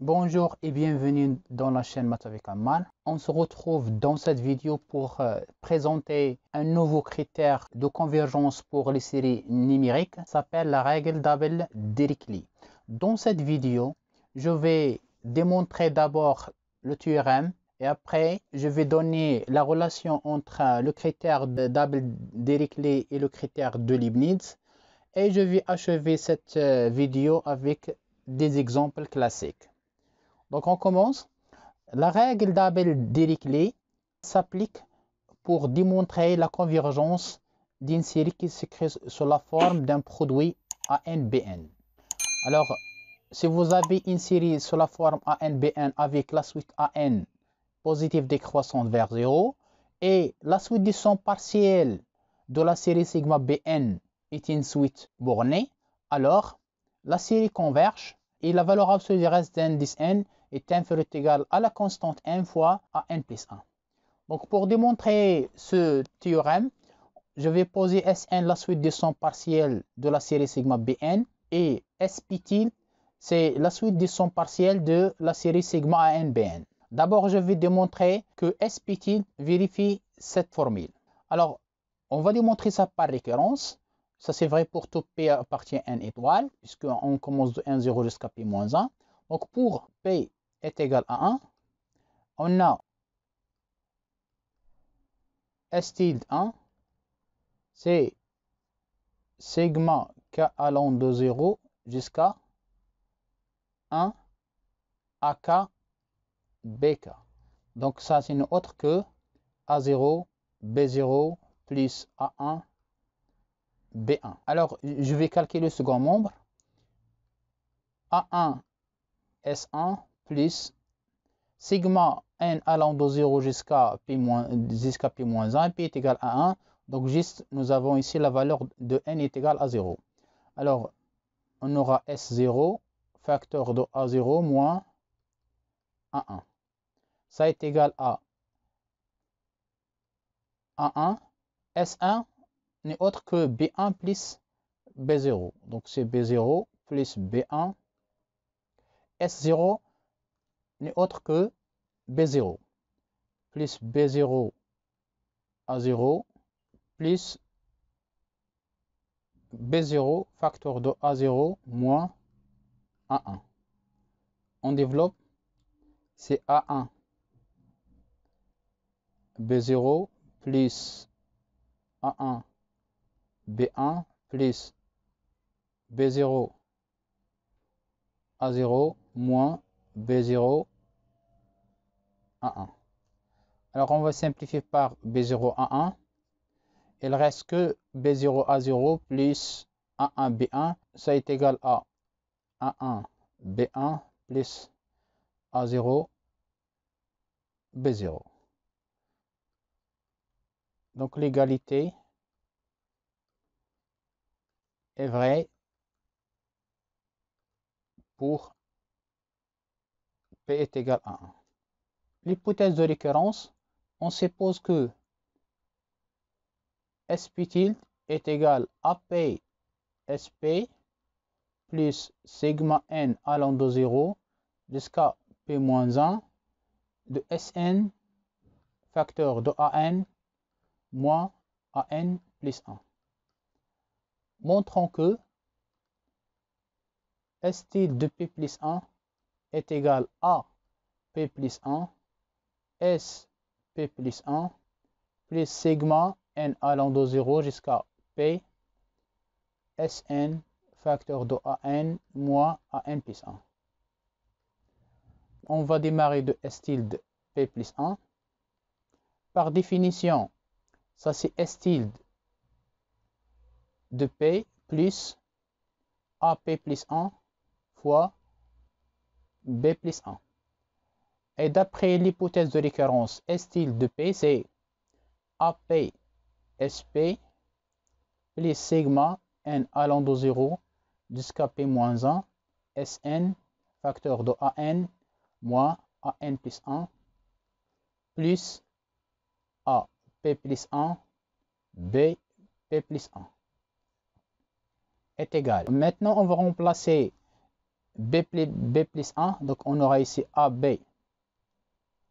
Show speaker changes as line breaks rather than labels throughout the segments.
Bonjour et bienvenue dans la chaîne Maths avec Ammar. On se retrouve dans cette vidéo pour présenter un nouveau critère de convergence pour les séries numériques. Ça s'appelle la règle d'Abel-Dirichlet. Dans cette vidéo, je vais démontrer d'abord le théorème et après je vais donner la relation entre le critère d'Abel-Dirichlet et le critère de Leibniz. Et je vais achever cette vidéo avec des exemples classiques. Donc on commence. La règle d'Abel-Dirichlet s'applique pour démontrer la convergence d'une série qui s'écrit sous la forme d'un produit ANBN. Alors, si vous avez une série sous la forme ANBN avec la suite AN positive décroissante vers 0 et la suite des sons partiels de la série sigma BN est une suite bornée, alors la série converge et la valeur absolue du reste d'indice n est inférieure ou égale à la constante n fois n plus 1. Donc pour démontrer ce théorème, je vais poser Sn la suite des sons partiels de la série sigma Bn et Spt c'est la suite des sons partiels de la série sigma ANBN. D'abord, je vais démontrer que Spt vérifie cette formule. Alors, on va démontrer ça par récurrence. Ça, c'est vrai pour tout P appartient à n étoile, puisqu'on commence de 1, 0 jusqu'à P moins 1. Donc, pour P est égal à 1, on a S tilde 1, c'est sigma K allant de 0 jusqu'à 1 AK BK. Donc, ça, c'est une autre que A0, B0 plus A1, B1. Alors, je vais calculer le second membre. A1, S1 plus sigma n allant de 0 jusqu'à P moins 1, P est égal à 1. Donc, juste, nous avons ici la valeur de n est égale à 0. Alors, on aura S0, facteur de A0 moins A1. Ça est égal à A1. S1 n'est autre que B1 plus B0. Donc, c'est B0 plus B1. S0 n'est autre que B0 plus B0 A0 plus B0 facteur de A0 moins A1. On développe, c'est A1 B0 plus A1 B1 plus B0 A0 moins B0 A1. Alors on va simplifier par B0 A1. Il reste que B0 A0 plus A1 B1. Ça est égal à A1 B1 plus A0 B0. Donc l'égalité est vraie pour P est égal à 1. L'hypothèse de récurrence, on suppose que Sp est égal à P Sp plus sigma n allant de 0 jusqu'à P moins 1 de Sn facteur de An moins An plus 1. Montrons que S tilde de P plus 1 est égal à P plus 1 S P plus 1 plus sigma n allant de 0 jusqu'à P Sn facteur de An moins An plus 1. On va démarrer de S tilde P plus 1. Par définition, ça c'est S tilde de P plus AP plus 1 fois B plus 1. Et d'après l'hypothèse de récurrence, S tilde de P, c'est AP SP plus sigma n allant de 0 jusqu'à P moins 1 Sn facteur de An moins An plus 1 plus A P plus 1 B P plus 1 est égal. Maintenant, on va remplacer B plus 1, donc on aura ici AB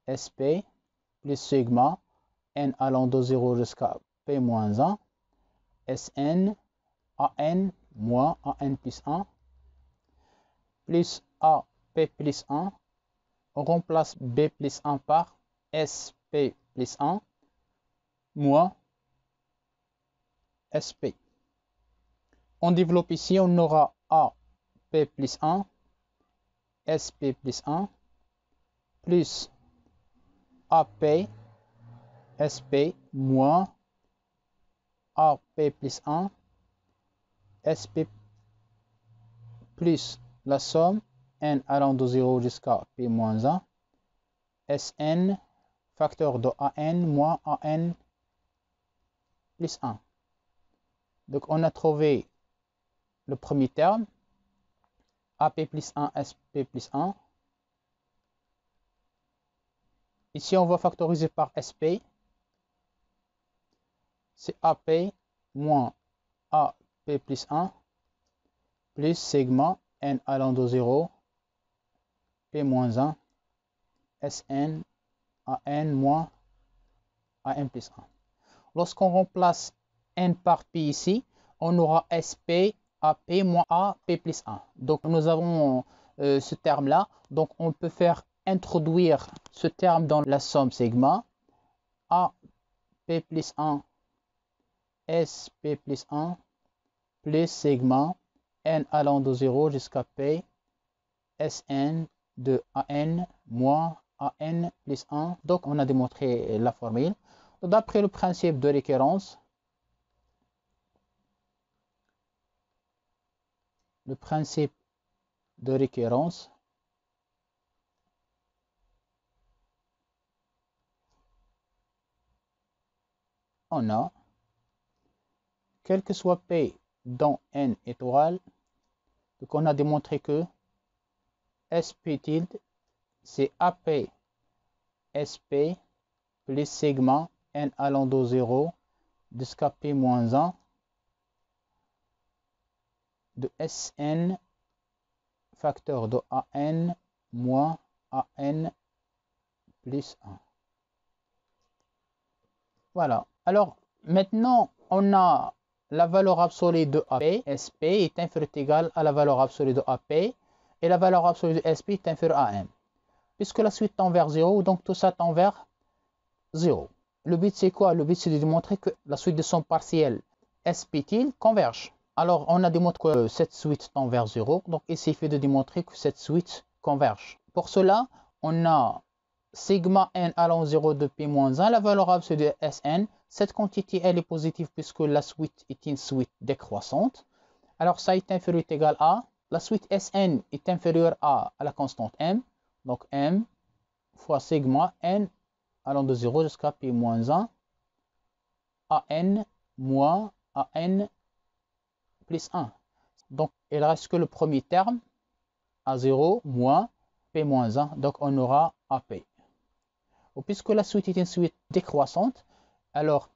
SP plus sigma n allant de 0 jusqu'à P moins 1 Sn AN moins AN plus 1 plus AP plus 1. On remplace B plus 1 par SP plus 1 moins SP. On développe ici, on aura AP plus 1, SP plus 1, plus AP, SP moins AP plus 1, SP plus la somme n allant de 0 jusqu'à P moins 1, Sn facteur de AN moins AN plus 1. Donc on a trouvé le premier terme, AP plus 1, SP plus 1. Ici, on va factoriser par SP. C'est AP moins AP plus 1 plus sigma n allant de 0, P moins 1, Sn AN moins AN plus 1. Lorsqu'on remplace n par P ici, on aura SP AP moins AP plus 1. Donc nous avons ce terme-là. Donc on peut faire introduire ce terme dans la somme sigma AP plus 1 SP plus 1 plus sigma n allant de 0 jusqu'à P Sn de AN moins AN plus 1. Donc on a démontré la formule. D'après le principe de récurrence, on a, quel que soit P dans N étoile, donc on a démontré que SP tilde, c'est AP SP plus sigma n allant de 0 jusqu'à P moins 1 de Sn facteur de AN moins AN plus 1. Voilà. Alors, maintenant, on a la valeur absolue de AP. SP est inférieure ou égale à la valeur absolue de AP. Et la valeur absolue de SP est inférieure à M. Puisque la suite tend vers 0, donc tout ça tend vers 0. Le but, c'est quoi? Le but, c'est de démontrer que la suite de son partiel SP tilde converge. Alors, on a démontré que cette suite tend vers 0. Donc, il suffit de démontrer que cette suite converge. Pour cela, on a sigma n allant 0 de P moins 1, la valeur absolue de Sn. Cette quantité, elle est positive puisque la suite est une suite décroissante. Alors, ça est inférieur ou égal à, la suite Sn est inférieure à la constante M. Donc, M fois sigma n allant de 0 jusqu'à P moins 1, AN moins AN plus 1. Donc, il reste que le premier terme, A0 moins P moins 1. Donc, on aura AP. Puisque la suite est une suite décroissante, alors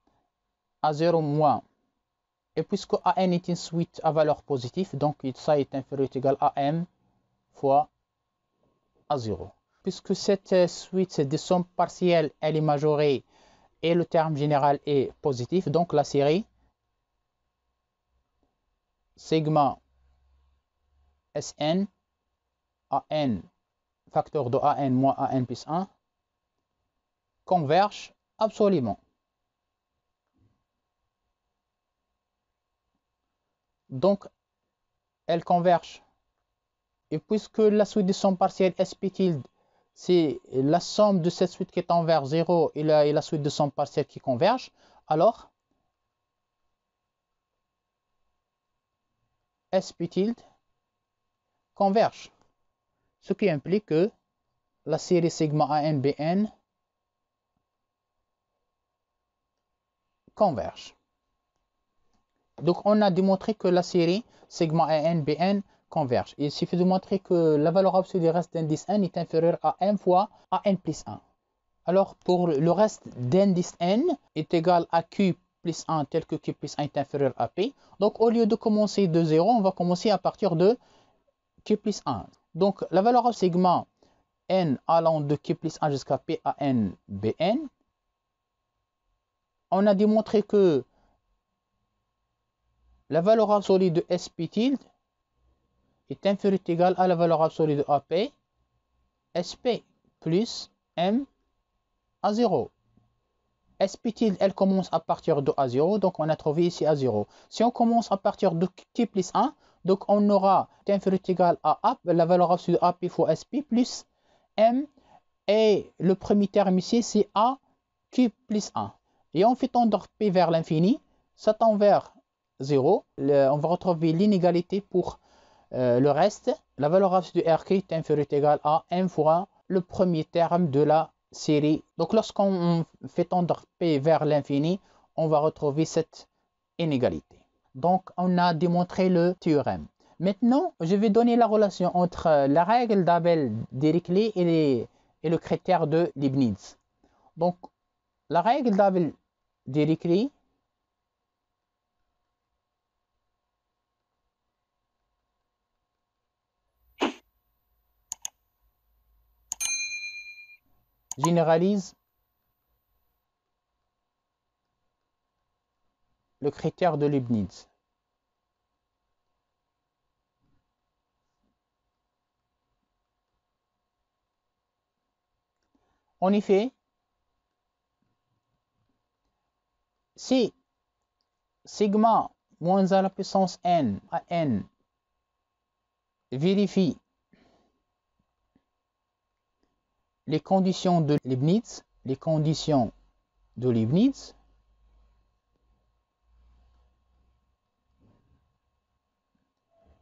A0 moins, et puisque AN est une suite à valeur positive, donc ça est inférieur ou égal à M fois A0. Puisque cette suite de somme partielle, elle est majorée et le terme général est positif, donc la série sigma Sn AN facteur de AN moins AN plus 1 converge absolument. Donc, elle converge. Et puisque la suite de somme partielle SP tilde, c'est la somme de cette suite qui tend vers 0 et la suite de somme partielle qui converge, alors SP tilde converge. Ce qui implique que la série sigma ANBN converge. Donc, on a démontré que la série sigma ANBN converge. Il suffit de montrer que la valeur absolue du reste d'indice n est inférieure à m fois AN plus 1. Alors, pour le reste d'indice n est égal à Q plus 1 tel que Q plus 1 est inférieur à P. Donc, au lieu de commencer de 0, on va commencer à partir de Q plus 1. Donc, la valeur sigma n allant de Q plus 1 jusqu'à P à n Bn, on a démontré que la valeur absolue de Sp tilde est inférieure ou égale à la valeur absolue de AP, Sp plus M à 0. Sp tilde, elle commence à partir de A0, donc on a trouvé ici A0. Si on commence à partir de Q plus 1, donc on aura inférieur ou égal à A, la valeur absolue de AP fois Sp plus M, et le premier terme ici c'est A Q plus 1. Et on fait tendre P vers l'infini, ça tend vers 0. On va retrouver l'inégalité pour le reste. La valeur absolue de RQ est inférieure ou égale à M fois le premier terme de la série. Donc lorsqu'on fait tendre P vers l'infini, on va retrouver cette inégalité. Donc on a démontré le théorème. Maintenant, je vais donner la relation entre la règle d'Abel-Dirichlet et le critère de Leibniz. Donc la règle d'Abel-Dirichlet généralise le critère de Leibniz. En effet, si sigma moins à la puissance n à n vérifie les conditions de Leibniz,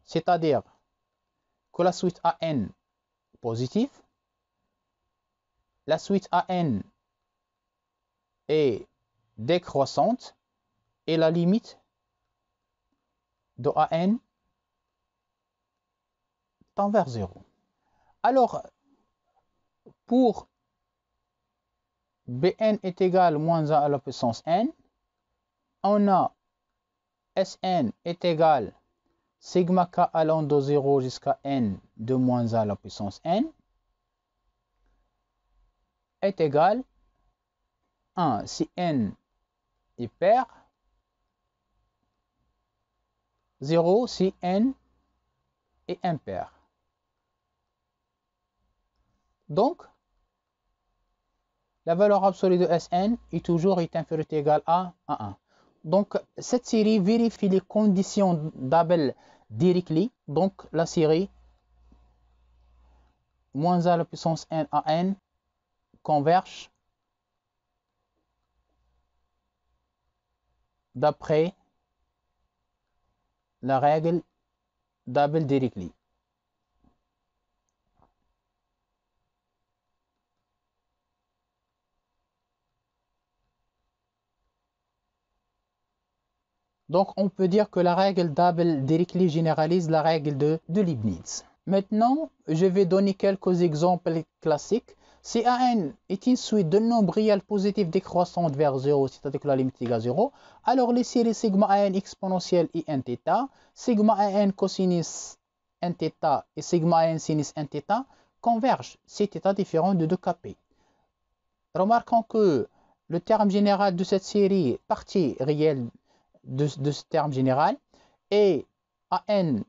c'est-à-dire que la suite AN positive, la suite AN est décroissante et la limite de AN tend vers 0. Alors, pour Bn est égal à moins 1 à la puissance n, on a Sn est égal sigma k allant de 0 jusqu'à n de moins 1 à la puissance n est égal à 1 si n est pair, 0 si n est impair. Donc, la valeur absolue de Sn est toujours inférieure ou égale à 1. Donc, cette série vérifie les conditions d'Abel-Dirichlet. Donc, la série moins 1 à la puissance n à n converge d'après la règle d'Abel-Dirichlet. Donc, on peut dire que la règle d'Abel-Dirichlet généralise la règle de Leibniz. Maintenant, je vais donner quelques exemples classiques. Si AN est une suite de nombres réels positifs décroissantes vers 0, c'est-à-dire que la limite est égale à 0, alors les séries sigma AN exponentielle et nθ, sigma AN cosinus nθ et sigma AN sinus nθ convergent si θ différent de 2kp. Remarquons que le terme général de cette série, partie réelle de ce terme général, et AN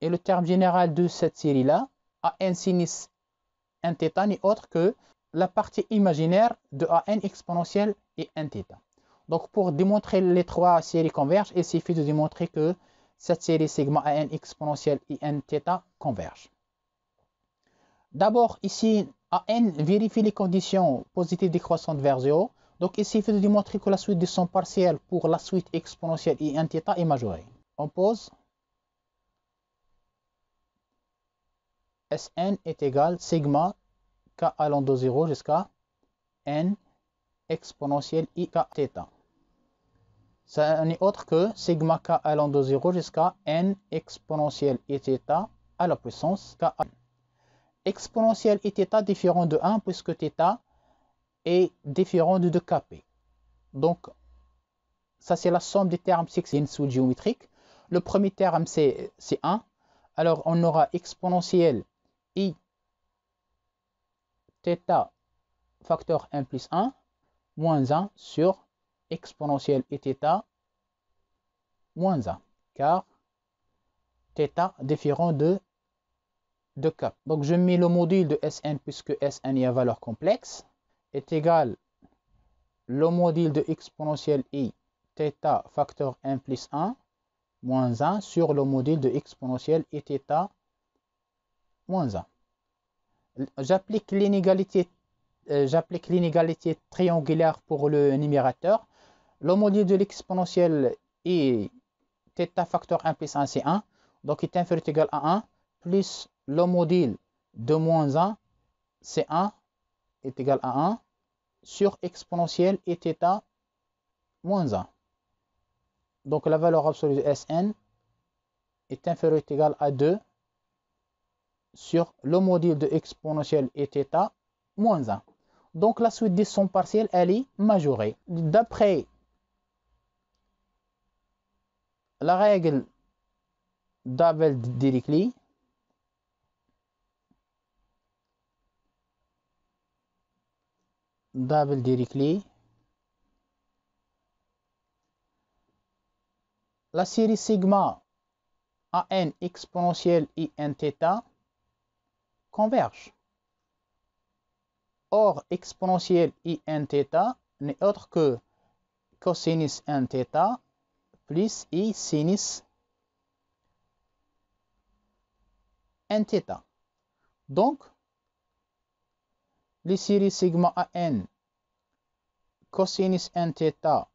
est le terme général de cette série-là, AN sinus nθ n'est autre que la partie imaginaire de AN exponentielle et nθ. Donc pour démontrer les trois séries convergent, il suffit de démontrer que cette série sigma AN exponentielle et nθ convergent. D'abord ici, AN vérifie les conditions positives décroissantes vers 0. Donc il suffit de démontrer que la suite de son partiel pour la suite exponentielle et nθ est majorée. On pose Sn est égal sigma k allant de 0 jusqu'à n exponentielle i k θ. Ça n'est autre que sigma k allant de 0 jusqu'à n exponentielle i θ à la puissance k. Exponentielle i θ différent de 1 puisque θ est différent de 2kp. Donc, ça c'est la somme des termes 6 et une suite géométrique. Le premier terme c'est 1. Alors, on aura exponentielle I θ facteur 1 plus 1 moins 1 sur exponentielle Iθ moins 1, car θ différent de k. Donc, je mets le module de Sn puisque Sn est à valeur complexe est égal le module de exponentielle I θ facteur 1 plus 1 moins 1 sur le module de exponentielle Iθ moins 1. J'applique l'inégalité triangulaire pour le numérateur. Le module de l'exponentielle I θ facteur 1 plus 1 c'est 1. Donc, il est inférieur ou égal à 1 plus le module de moins 1 c'est 1 est égal à 1 sur exponentielle Iθ moins 1. Donc, la valeur absolue de Sn est inférieure ou égale à 2 sur le module de exponentielle Iθ moins 1. Donc, la suite des sons partiels, elle est majorée. D'après la règle d'Abel-Dirichlet, la série sigma an exponentielle in θ converge. Or, exponentielle in θ n'est autre que cosinus n θ plus I sinus n θ. Donc, les séries sigma an cosinus n θ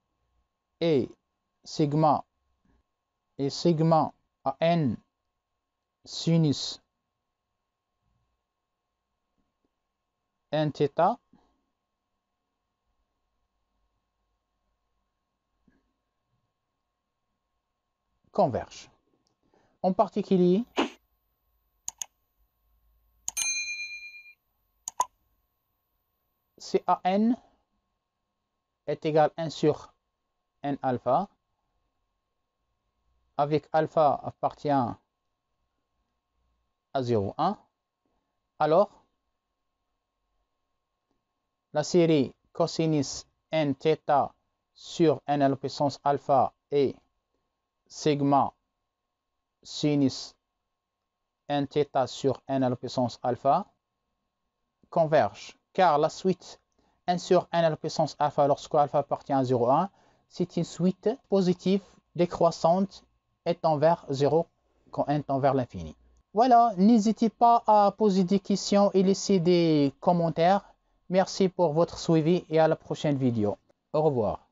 et sigma an sinus n θ convergent. En particulier, CAN est égal à 1 sur n alpha, avec alpha appartient à 0,1. Alors, la série cosinus n θ sur n à la puissance alpha et sigma sinus n θ sur n à la puissance alpha convergent, car la suite 1 sur n à la puissance alpha lorsque alpha appartient à 0,1, c'est une suite positive décroissante étant vers 0 quand n tend vers l'infini. Voilà, n'hésitez pas à poser des questions et laisser des commentaires. Merci pour votre suivi et à la prochaine vidéo. Au revoir.